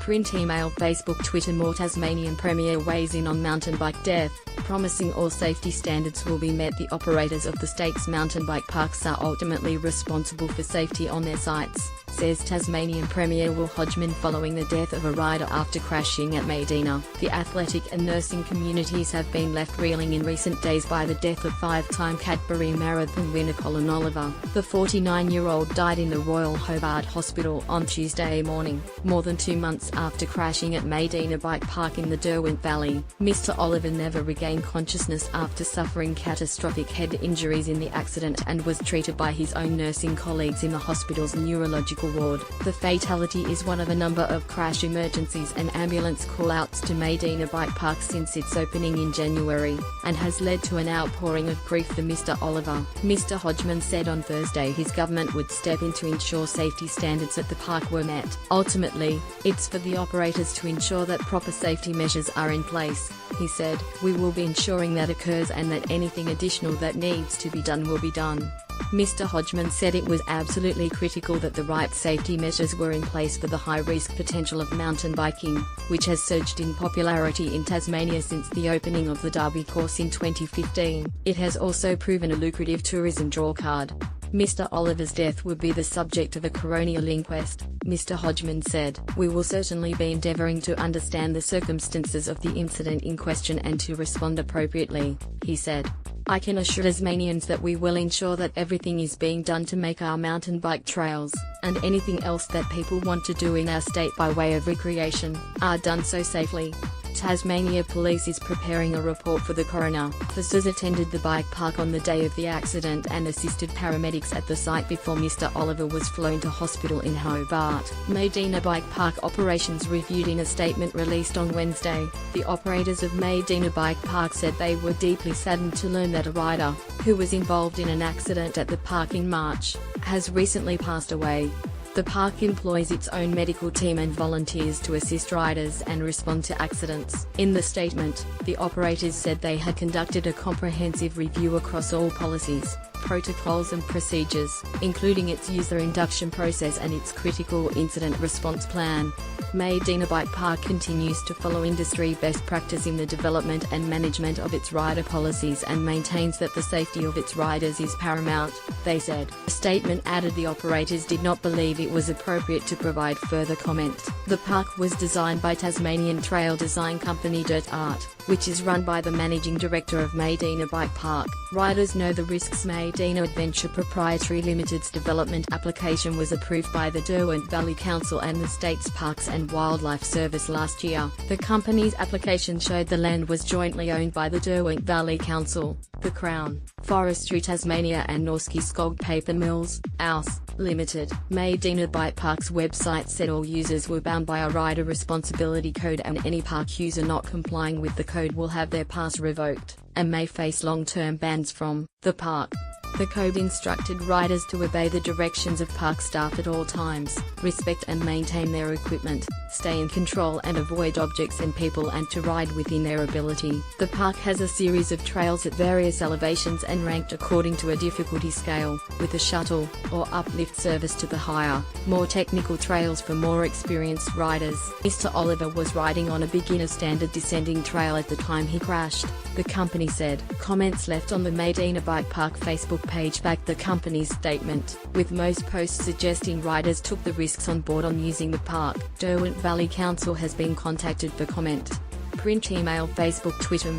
Print, email, Facebook, Twitter. More. Tasmanian Premier weighs in on mountain bike death, promising all safety standards will be met. The operators of the state's mountain bike parks are ultimately responsible for safety on their sites, says Tasmanian Premier Will Hodgman following the death of a rider after crashing at Medina. The athletic and nursing communities have been left reeling in recent days by the death of five-time Cadbury Marathon winner Colin Oliver. The 49-year-old died in the Royal Hobart Hospital on Tuesday morning, more than 2 months after crashing at Medina Bike Park in the Derwent Valley. Mr. Oliver never regained consciousness after suffering catastrophic head injuries in the accident and was treated by his own nursing colleagues in the hospital's neurological ward. The fatality is one of a number of crash emergencies and ambulance call-outs to Medina Bike Park since its opening in January, and has led to an outpouring of grief for Mr. Oliver. Mr. Hodgman said on Thursday his government would step in to ensure safety standards at the park were met. Ultimately, it's for the operators to ensure that proper safety measures are in place, he said. We will be ensuring that occurs and that anything additional that needs to be done will be done. Mr. Hodgman said it was absolutely critical that the right safety measures were in place for the high-risk potential of mountain biking, which has surged in popularity in Tasmania since the opening of the Derby course in 2015. It has also proven a lucrative tourism drawcard. Mr. Oliver's death would be the subject of a coronial inquest, Mr. Hodgman said. We will certainly be endeavouring to understand the circumstances of the incident in question and to respond appropriately, he said. I can assure Tasmanians that we will ensure that everything is being done to make our mountain bike trails, and anything else that people want to do in our state by way of recreation, are done so safely. Tasmania Police is preparing a report for the coroner. Officers attended the bike park on the day of the accident and assisted paramedics at the site before Mr. Oliver was flown to hospital in Hobart. Medina Bike Park operations reviewed. In a statement released on Wednesday, the operators of Medina Bike Park said they were deeply saddened to learn that a rider, who was involved in an accident at the park in March, has recently passed away. The park employs its own medical team and volunteers to assist riders and respond to accidents. In the statement, the operators said they had conducted a comprehensive review across all policies, protocols and procedures, including its user induction process and its critical incident response plan. Medina Bike Park continues to follow industry best practice in the development and management of its rider policies and maintains that the safety of its riders is paramount, they said. The statement added the operators did not believe it was appropriate to provide further comment. The park was designed by Tasmanian trail design company Dirt Art, which is run by the managing director of Medina Bike Park. Riders know the risks. Medina Adventure Proprietary Limited's development application was approved by the Derwent Valley Council and the state's Parks and Wildlife Service last year. The company's application showed the land was jointly owned by the Derwent Valley Council, the Crown, Forestry Tasmania and Norske Skog Paper Mills, AUS, Limited. Medina Bike Park's website said all users were bound by a rider responsibility code and any park user not complying with the code will have their pass revoked, and may face long-term bans from the park. The code instructed riders to obey the directions of park staff at all times, respect and maintain their equipment, stay in control and avoid objects and people, and to ride within their ability. The park has a series of trails at various elevations and ranked according to a difficulty scale, with a shuttle or uplift service to the higher, more technical trails for more experienced riders. Mr. Oliver was riding on a beginner standard descending trail at the time he crashed, the company said. Comments left on the Medina Bike Park Facebook page backed the company's statement, with most posts suggesting riders took the risks on board on using the park. Derwent Valley Council has been contacted for comment. Print, email, Facebook, Twitter.